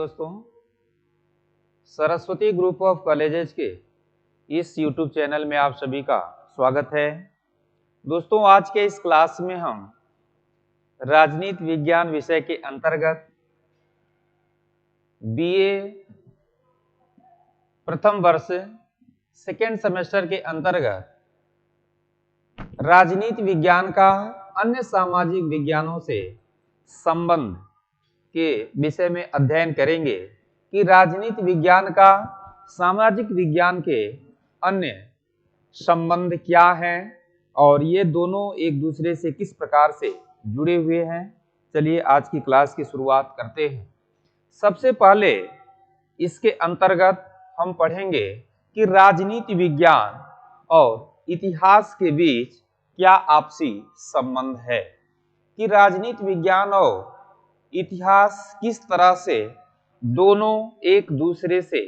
दोस्तों, Saraswati group of colleges के इस YouTube चैनल में आप सभी का स्वागत है। दोस्तों, आज के इस क्लास में हम राजनीति विज्ञान विषय के अंतर्गत BA प्रथम वर्ष सेकेंड सेमेस्टर के अंतर्गत राजनीति विज्ञान का अन्य सामाजिक विज्ञानों से संबंध के विषय में अध्ययन करेंगे कि राजनीति विज्ञान का सामाजिक विज्ञान के अन्य संबंध क्या हैं और ये दोनों एक दूसरे से किस प्रकार से जुड़े हुए हैं। चलिए आज की क्लास की शुरुआत करते हैं। सबसे पहले इसके अंतर्गत हम पढ़ेंगे कि राजनीति विज्ञान और इतिहास के बीच क्या आपसी संबंध है, कि राजनीति विज्ञान और इतिहास किस तरह से दोनों एक दूसरे से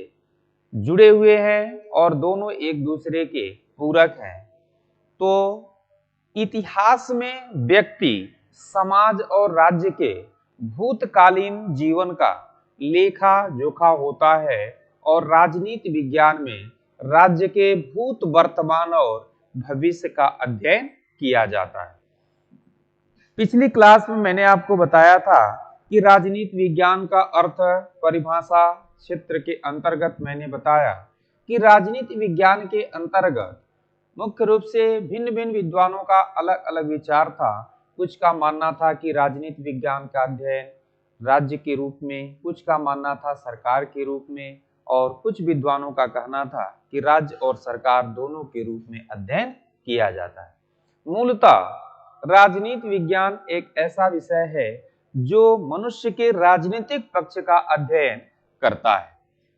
जुड़े हुए हैं और दोनों एक दूसरे के पूरक हैं। तो इतिहास में व्यक्ति, समाज और राज्य के भूतकालीन जीवन का लेखा जोखा होता है और राजनीति विज्ञान में राज्य के भूत, वर्तमान और भविष्य का अध्ययन किया जाता है। पिछली क्लास में मैंने आपको बताया था कि राजनीति विज्ञान का अर्थ परिभाषा क्षेत्र के अंतर्गत मैंने बताया कि राजनीति विज्ञान के अंतर्गत मुख्य रूप से भिन्न भिन्न विद्वानों का अलग अलग विचार था। कुछ का मानना था कि राजनीति विज्ञान का अध्ययन राज्य के रूप में, कुछ का मानना था सरकार के रूप में, और कुछ विद्वानों का कहना था कि राज्य और सरकार दोनों के रूप में अध्ययन किया जाता है। मूलतः राजनीति विज्ञान एक ऐसा विषय है जो मनुष्य के राजनीतिक पक्ष का अध्ययन करता है।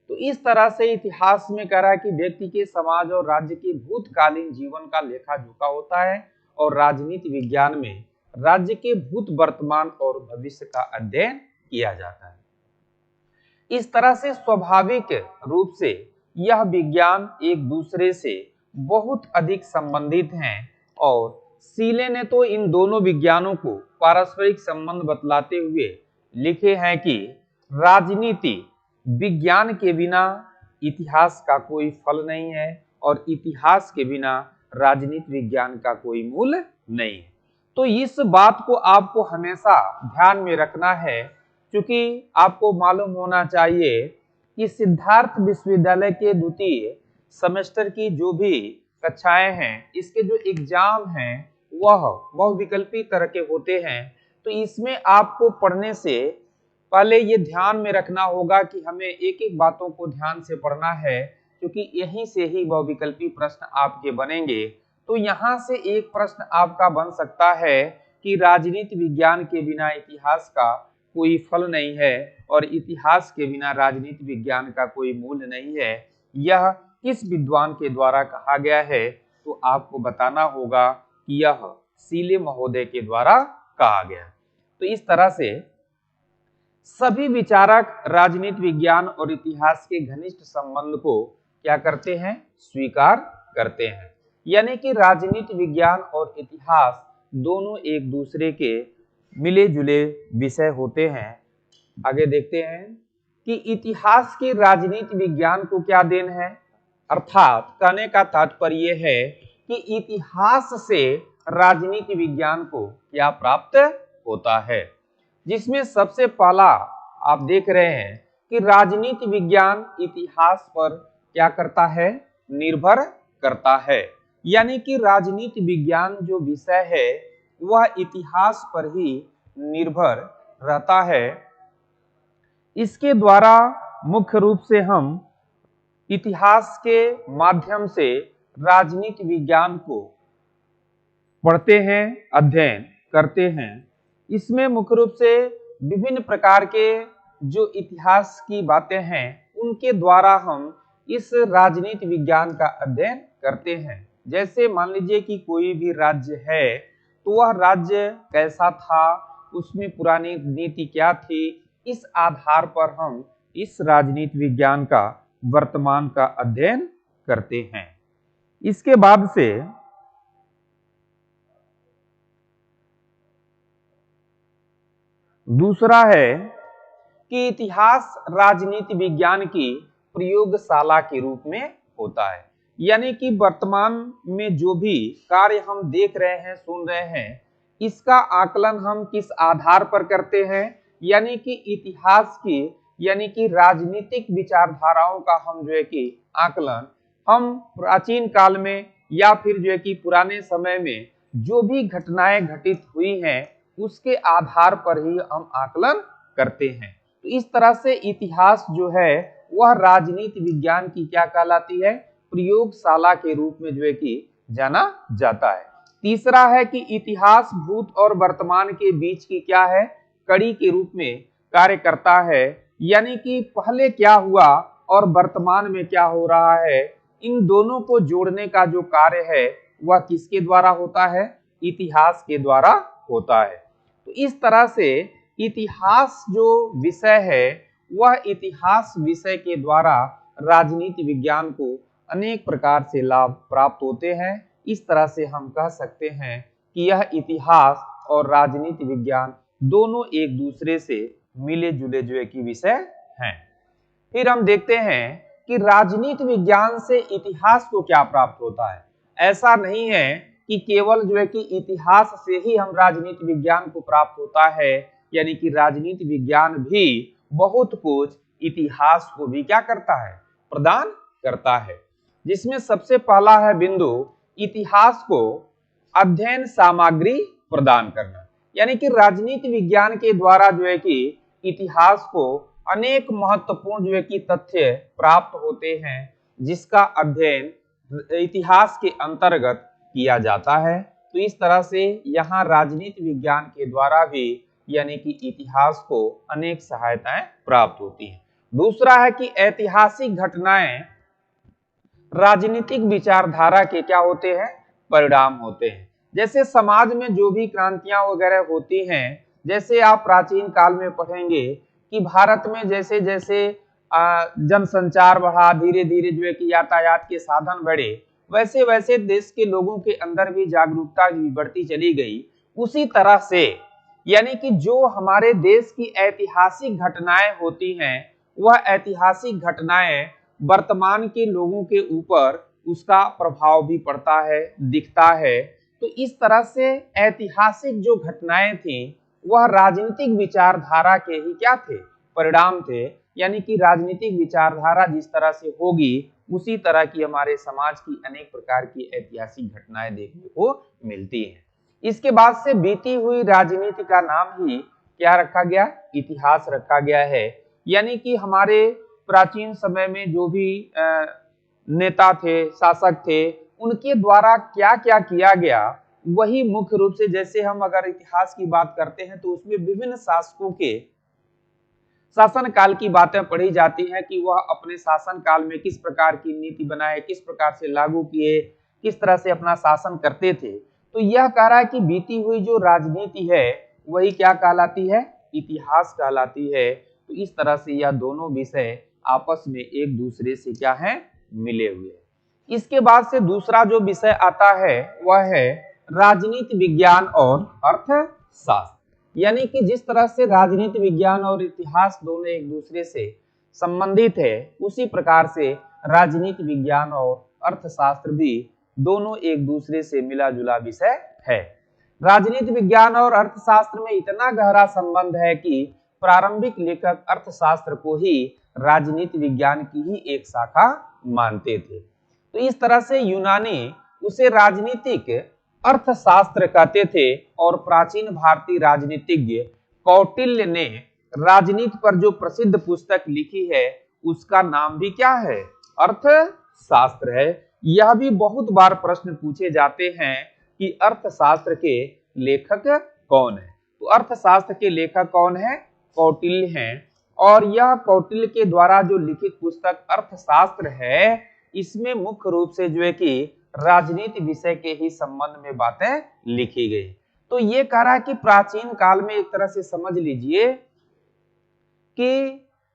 तो इस तरह से इतिहास में कह रहा है कि व्यक्ति के, समाज और राज्य के भूतकालीन जीवन का लेखा जोखा होता है और राजनीति विज्ञान में राज्य के भूत, वर्तमान और भविष्य का अध्ययन किया जाता है। इस तरह से स्वाभाविक रूप से यह विज्ञान एक दूसरे से बहुत अधिक संबंधित हैं और सीले ने तो इन दोनों विज्ञानों को पारस्परिक संबंध बतलाते हुए लिखे हैं कि राजनीति विज्ञान के बिना इतिहास का कोई फल नहीं है और इतिहास के बिना राजनीति विज्ञान का कोई मूल नहीं है। तो इस बात को आपको हमेशा ध्यान में रखना है, क्योंकि आपको मालूम होना चाहिए कि सिद्धार्थ विश्वविद्यालय के द्वितीय सेमेस्टर की जो भी कक्षाएं हैं, इसके जो एग्जाम हैं वह बहुविकल्पी तरह के होते हैं। तो इसमें आपको पढ़ने से पहले ये ध्यान में रखना होगा कि हमें एक एक बातों को ध्यान से पढ़ना है, क्योंकि यहीं से ही बहुविकल्पी प्रश्न आपके बनेंगे। तो यहाँ से एक प्रश्न आपका बन सकता है कि राजनीति विज्ञान के बिना इतिहास का कोई फल नहीं है और इतिहास के बिना राजनीति विज्ञान का कोई मूल्य नहीं है। यह किस विद्वान के द्वारा कहा गया है? तो आपको बताना होगा कि यह सीले महोदय के द्वारा कहा गया। तो इस तरह से सभी विचारक राजनीति विज्ञान और इतिहास के घनिष्ठ संबंध को क्या करते हैं? स्वीकार करते हैं। यानी कि राजनीति विज्ञान और इतिहास दोनों एक दूसरे के मिले जुले विषय होते हैं। आगे देखते हैं कि इतिहास की राजनीति विज्ञान को क्या देन है, अर्थात कहने का तात्पर्य है कि इतिहास से राजनीति विज्ञान को क्या प्राप्त होता है, जिसमें सबसे पहला आप देख रहे हैं कि राजनीति विज्ञान इतिहास पर क्या करता है? निर्भर करता है। यानी कि राजनीति विज्ञान जो विषय है वह इतिहास पर ही निर्भर रहता है। इसके द्वारा मुख्य रूप से हम इतिहास के माध्यम से राजनीति विज्ञान को पढ़ते हैं, अध्ययन करते हैं। इसमें मुख्य रूप से विभिन्न प्रकार के जो इतिहास की बातें हैं उनके द्वारा हम इस राजनीति विज्ञान का अध्ययन करते हैं। जैसे मान लीजिए कि कोई भी राज्य है तो वह राज्य कैसा था, उसमें पुरानी नीति क्या थी, इस आधार पर हम इस राजनीति विज्ञान का वर्तमान का अध्ययन करते हैं। इसके बाद से दूसरा है कि इतिहास राजनीति विज्ञान की प्रयोगशाला के रूप में होता है। यानी कि वर्तमान में जो भी कार्य हम देख रहे हैं, सुन रहे हैं, इसका आकलन हम किस आधार पर करते हैं, यानी कि इतिहास की, यानी कि राजनीतिक विचारधाराओं का हम जो है कि आकलन हम प्राचीन काल में या फिर जो है कि पुराने समय में जो भी घटनाएं घटित हुई हैं उसके आधार पर ही हम आकलन करते हैं। तो इस तरह से इतिहास जो है वह राजनीति विज्ञान की क्या कहलाती है, प्रयोगशाला के रूप में जो है कि जाना जाता है। तीसरा है कि इतिहास भूत और वर्तमान के बीच की क्या है, कड़ी के रूप में कार्य करता है। यानी कि पहले क्या हुआ और वर्तमान में क्या हो रहा है, इन दोनों को जोड़ने का जो कार्य है वह किसके द्वारा होता है, इतिहास के द्वारा होता है। तो इस तरह से इतिहास जो विषय है वह इतिहास विषय के द्वारा राजनीति विज्ञान को अनेक प्रकार से लाभ प्राप्त होते हैं। इस तरह से हम कह सकते हैं कि यह इतिहास और राजनीति विज्ञान दोनों एक दूसरे से मिले जुले जो है कि विषय हैं। फिर हम देखते हैं कि राजनीति विज्ञान से इतिहास को क्या प्राप्त होता है। ऐसा नहीं है कि केवल जो है कि इतिहास से ही हम राजनीति विज्ञान को प्राप्त होता है, यानी कि राजनीति विज्ञान भी बहुत कुछ इतिहास को भी क्या करता है, प्रदान करता है। जिसमें सबसे पहला है बिंदु इतिहास को अध्ययन सामग्री प्रदान करना। यानी कि राजनीति विज्ञान के द्वारा जो है कि इतिहास को अनेक महत्वपूर्ण जो है कि तथ्य प्राप्त होते हैं जिसका अध्ययन इतिहास के अंतर्गत किया जाता है। तो इस तरह से यहाँ राजनीति विज्ञान के द्वारा भी यानी कि इतिहास को अनेक सहायताएं प्राप्त होती हैं। दूसरा है कि ऐतिहासिक घटनाएं राजनीतिक विचारधारा के क्या होते हैं, परिणाम होते हैं। जैसे समाज में जो भी क्रांतियां वगैरह होती हैं, जैसे आप प्राचीन काल में पढ़ेंगे कि भारत में जैसे जैसे जनसंचार बढ़ा, धीरे धीरे जो है कि यातायात के साधन बढ़े, वैसे वैसे देश के लोगों के अंदर भी जागरूकता बढ़ती चली गई। उसी तरह से यानी कि जो हमारे देश की ऐतिहासिक घटनाएं होती हैं वह ऐतिहासिक घटनाएं वर्तमान के लोगों के ऊपर उसका प्रभाव भी पड़ता है, दिखता है। तो इस तरह से ऐतिहासिक जो घटनाएं थी वह राजनीतिक विचारधारा के ही क्या थे, परिणाम थे। यानी कि राजनीतिक विचारधारा जिस तरह से होगी उसी तरह की हमारे समाज की अनेक प्रकार की ऐतिहासिक घटनाएं देखने को मिलती हैं। इसके बाद से बीती हुई राजनीति का नाम ही क्या रखा गया, इतिहास रखा गया है। यानी कि हमारे प्राचीन समय में जो भी नेता थे, शासक थे, उनके द्वारा क्या क्या किया गया वही मुख्य रूप से, जैसे हम अगर इतिहास की बात करते हैं तो उसमें विभिन्न शासकों के शासन काल की बातें पढ़ी जाती हैं कि वह अपने शासन काल में किस प्रकार की नीति बनाए, किस प्रकार से लागू किए, किस तरह से अपना शासन करते थे। तो यह कह रहा है कि बीती हुई जो राजनीति है वही क्या कहलाती है, इतिहास कहलाती है। तो इस तरह से यह दोनों विषय आपस में एक दूसरे से क्या है, मिले हुए। इसके बाद से दूसरा जो विषय आता है वह है राजनीति विज्ञान और अर्थशास्त्र। यानी कि जिस तरह से राजनीति विज्ञान और इतिहास दोनों एक दूसरे से संबंधित है, उसी प्रकार से राजनीति विज्ञान और अर्थशास्त्र भी दोनों एक दूसरे से मिला जुला विषय है। राजनीति विज्ञान और अर्थशास्त्र में इतना गहरा संबंध है कि प्रारंभिक लेखक अर्थशास्त्र को ही राजनीति विज्ञान की ही एक शाखा मानते थे। तो इस तरह से यूनानी उसे राजनीतिक अर्थशास्त्र कहते थे और प्राचीन भारतीय राजनीतिज्ञ कौटिल्य ने राजनीति पर जो प्रसिद्ध पुस्तक लिखी है उसका नाम भी क्या है, अर्थशास्त्र है। यह भी बहुत बार प्रश्न पूछे जाते हैं कि अर्थशास्त्र के लेखक कौन है। तो अर्थशास्त्र के लेखक कौन है, कौटिल्य हैं। और यह कौटिल्य के द्वारा जो लिखित पुस्तक अर्थशास्त्र है इसमें मुख्य रूप से जो है कि राजनीति विषय के ही संबंध में बातें लिखी गई। तो ये कह रहा है कि प्राचीन काल में एक तरह से समझ लीजिए कि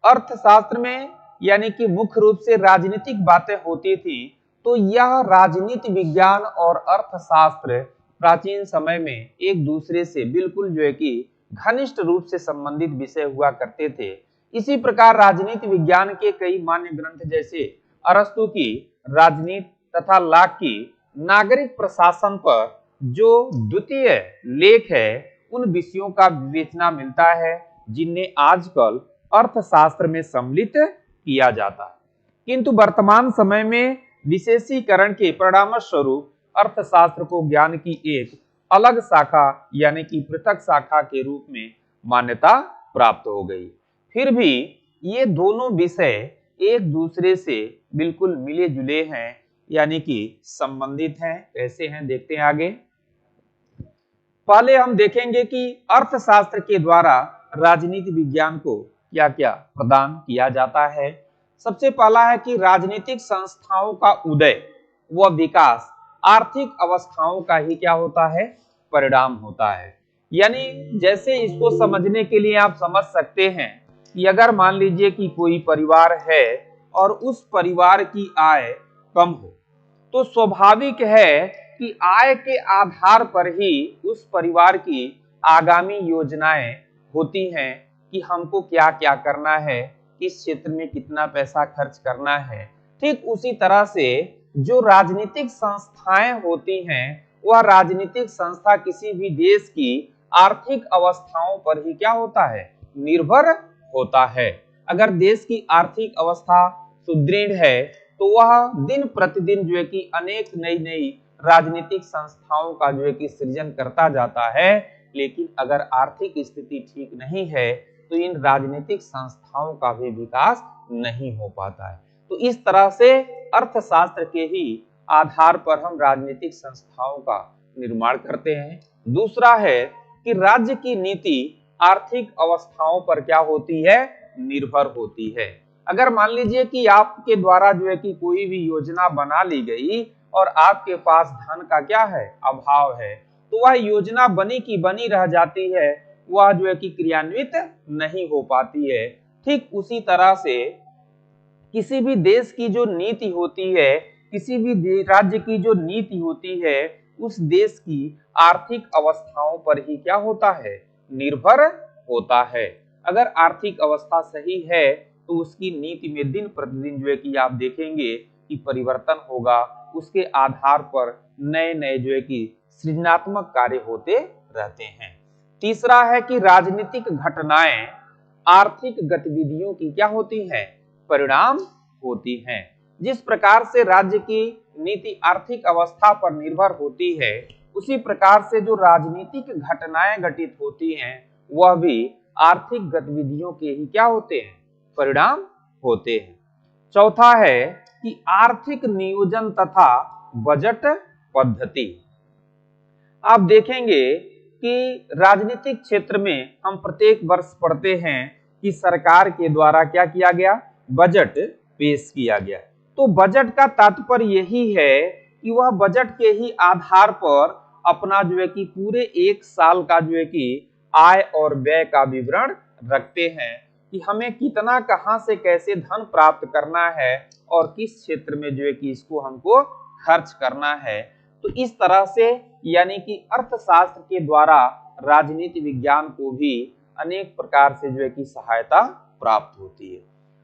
अर्थशास्त्र में यानी कि मुख्य रूप से राजनीतिक बातें होती थी। तो यह राजनीति विज्ञान और अर्थशास्त्र प्राचीन समय में एक दूसरे से बिल्कुल जो है कि घनिष्ठ रूप से संबंधित विषय हुआ करते थे। इसी प्रकार राजनीति विज्ञान के कई मान्य ग्रंथ जैसे अरस्तु की राजनीति तथा लाक की नागरिक प्रशासन पर जो द्वितीय लेख है, उन विषयों का विवेचना मिलता है जिन्हें आजकल अर्थशास्त्र में सम्मिलित किया जाता है। किंतु वर्तमान समय में विशेषीकरण के परिणाम स्वरूप अर्थशास्त्र को ज्ञान की एक अलग शाखा यानी कि पृथक शाखा के रूप में मान्यता प्राप्त हो गई। फिर भी ये दोनों विषय एक दूसरे से बिल्कुल मिले जुले हैं यानी कि संबंधित हैं। कैसे हैं देखते हैं आगे। पहले हम देखेंगे कि अर्थशास्त्र के द्वारा राजनीति विज्ञान को क्या क्या प्रदान किया जाता है। सबसे पहला है कि राजनीतिक संस्थाओं का उदय व विकास आर्थिक अवस्थाओं का ही क्या होता है, परिणाम होता है। यानी जैसे इसको समझने के लिए आप समझ सकते हैं कि अगर मान लीजिए कि कोई परिवार है और उस परिवार की आय कम हो, तो स्वाभाविक है कि आय के आधार पर ही उस परिवार की आगामी योजनाएं होती हैं कि हमको क्या क्या करना है, किस क्षेत्र में कितना पैसा खर्च करना है। ठीक उसी तरह से जो राजनीतिक संस्थाएं होती हैं, वह राजनीतिक संस्था किसी भी देश की आर्थिक अवस्थाओं पर ही क्या होता है, निर्भर होता है। अगर देश की आर्थिक अवस्था सुदृढ़ है तो वह दिन प्रतिदिन जो है कि अनेक नई नई राजनीतिक संस्थाओं का जो है कि सृजन करता जाता है। लेकिन अगर आर्थिक स्थिति ठीक नहीं है तो इन राजनीतिक संस्थाओं का भी विकास नहीं हो पाता है। तो इस तरह से अर्थशास्त्र के ही आधार पर हम राजनीतिक संस्थाओं का निर्माण करते हैं। दूसरा है कि राज्य की नीति आर्थिक अवस्थाओं पर क्या होती है, निर्भर होती है। अगर मान लीजिए कि आपके द्वारा जो है कि कोई भी योजना बना ली गई और आपके पास धन का क्या है, अभाव है, तो वह योजना बनी की बनी रह जाती है, वह जो है कि क्रियान्वित नहीं हो पाती है। ठीक उसी तरह से किसी भी देश की जो नीति होती है, किसी भी राज्य की जो नीति होती है, उस देश की आर्थिक अवस्थाओं पर ही क्या होता है, निर्भर होता है। अगर आर्थिक अवस्था सही है तो उसकी नीति में दिन प्रतिदिन जो है कि आप देखेंगे कि परिवर्तन होगा, उसके आधार पर नए नए जो है कि सृजनात्मक कार्य होते रहते हैं। तीसरा है कि राजनीतिक घटनाएं आर्थिक गतिविधियों की क्या होती हैं, परिणाम होती हैं। जिस प्रकार से राज्य की नीति आर्थिक अवस्था पर निर्भर होती है, उसी प्रकार से जो राजनीतिक घटनाएं घटित होती हैं वह भी आर्थिक गतिविधियों के ही क्या होते हैं, परिणाम होते हैं। चौथा है कि आर्थिक नियोजन तथा बजट पद्धति। आप देखेंगे कि राजनीतिक क्षेत्र में हम प्रत्येक वर्ष पढ़ते हैं कि सरकार के द्वारा क्या किया गया, बजट पेश किया गया। तो बजट का तात्पर्य यही है कि वह बजट के ही आधार पर अपना जो है कि पूरे एक साल का जो है कि आय और व्यय का विवरण रखते हैं कि हमें कितना कहां से कैसे धन प्राप्त करना है और किस क्षेत्र में जो है कि इसको हमको खर्च करना है। तो इस तरह से यानी कि अर्थशास्त्र के द्वारा राजनीति विज्ञान को भी अनेक प्रकार से जो है कि सहायता प्राप्त होती है।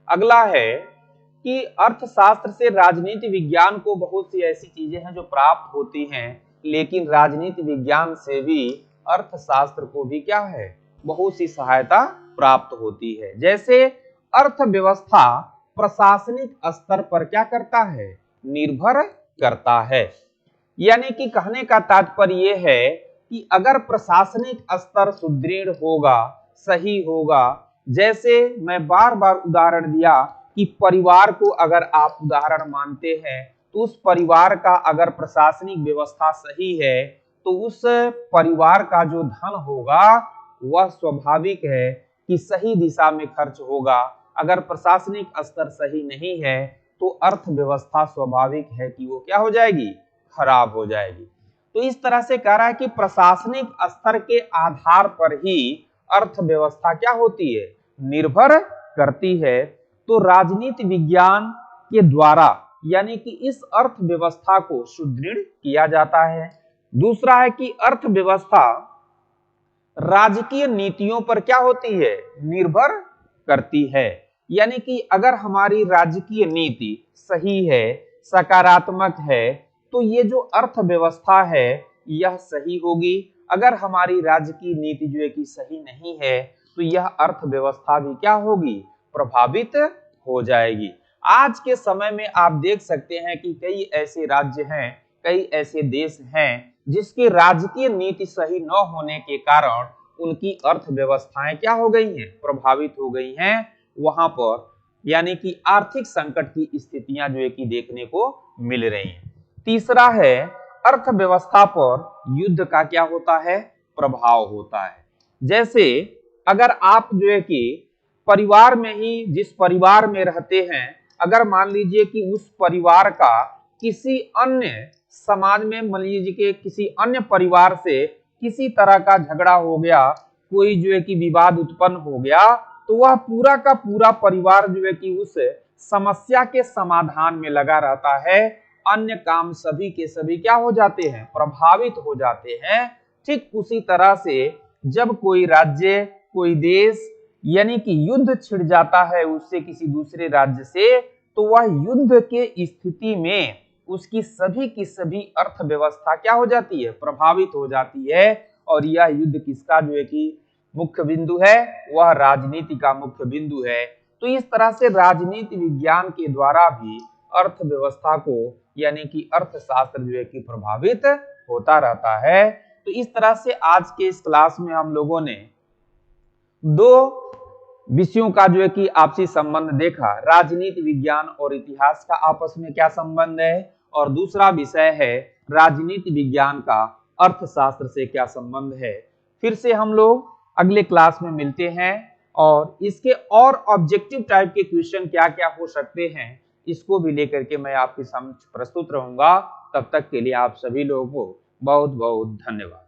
अगला है कि अर्थशास्त्र से राजनीति विज्ञान को बहुत सी ऐसी चीजें हैं जो प्राप्त होती हैं, लेकिन राजनीति विज्ञान से भी अर्थशास्त्र को भी क्या है, बहुत सी सहायता प्राप्त होती है। जैसे अर्थव्यवस्था प्रशासनिक स्तर पर क्या करता है, निर्भर करता है। यानी कि कहने का तात्पर्य यह है कि अगर प्रशासनिक स्तर सुदृढ़ होगा, सही होगा, जैसे मैं बार बार उदाहरण दिया कि परिवार को अगर आप उदाहरण मानते हैं तो उस परिवार का अगर प्रशासनिक व्यवस्था सही है तो उस परिवार का जो धन होगा वह स्वाभाविक है कि सही दिशा में खर्च होगा। अगर प्रशासनिक स्तर सही नहीं है तो अर्थव्यवस्था स्वाभाविक है कि वो क्या हो जाएगी, खराब हो जाएगी। तो इस तरह से कह रहा है कि प्रशासनिक स्तर के आधार पर ही अर्थव्यवस्था क्या होती है, निर्भर करती है। तो राजनीति विज्ञान के द्वारा यानी कि इस अर्थव्यवस्था को सुदृढ़ किया जाता है। दूसरा है कि अर्थव्यवस्था राजकीय नीतियों पर क्या होती है, निर्भर करती है। यानी कि अगर हमारी राजकीय नीति सही है, सकारात्मक है, तो ये जो अर्थव्यवस्था है यह सही होगी। अगर हमारी राजकीय नीति जो है कि सही नहीं है तो यह अर्थव्यवस्था भी क्या होगी, प्रभावित हो जाएगी। आज के समय में आप देख सकते हैं कि कई ऐसे राज्य हैं, कई ऐसे देश हैं जिसकी राजकीय नीति सही न होने के कारण उनकी अर्थव्यवस्थाएं क्या हो गई हैं, प्रभावित हो गई हैं। वहां पर यानी कि आर्थिक संकट की स्थितियां जो है कि देखने को मिल रही हैं। तीसरा है, अर्थव्यवस्था पर युद्ध का क्या होता है, प्रभाव होता है। जैसे अगर आप जो है कि परिवार में ही, जिस परिवार में रहते हैं, अगर मान लीजिए कि उस परिवार का किसी अन्य समाज में, मान लीजिए कि किसी अन्य परिवार से किसी तरह का झगड़ा हो गया, कोई जो है कि विवाद उत्पन्न हो गया, तो वह पूरा का पूरा परिवार जो है कि उस समस्या के समाधान में लगा रहता है। अन्य काम सभी के सभी क्या हो जाते हैं, प्रभावित हो जाते हैं। ठीक उसी तरह से जब कोई राज्य, कोई देश यानी कि युद्ध छिड़ जाता है उससे किसी दूसरे राज्य से, तो वह युद्ध के स्थिति में उसकी सभी की सभी अर्थव्यवस्था क्या हो जाती है, प्रभावित हो जाती है। और यह युद्ध किसका जो है कि मुख्य बिंदु है, वह राजनीति का मुख्य बिंदु है। तो इस तरह से राजनीति विज्ञान के द्वारा भी अर्थव्यवस्था को यानी कि अर्थशास्त्र जो है कि प्रभावित होता रहता है। तो इस तरह से आज के इस क्लास में हम लोगों ने दो विषयों का जो है कि आपसी संबंध देखा, राजनीति विज्ञान और इतिहास का आपस में क्या संबंध है, और दूसरा विषय है राजनीति विज्ञान का अर्थशास्त्र से क्या संबंध है। फिर से हम लोग अगले क्लास में मिलते हैं और इसके और ऑब्जेक्टिव टाइप के क्वेश्चन क्या क्या हो सकते हैं इसको भी लेकर के मैं आपके समक्ष प्रस्तुत रहूंगा। तब तक के लिए आप सभी लोगों को बहुत बहुत धन्यवाद।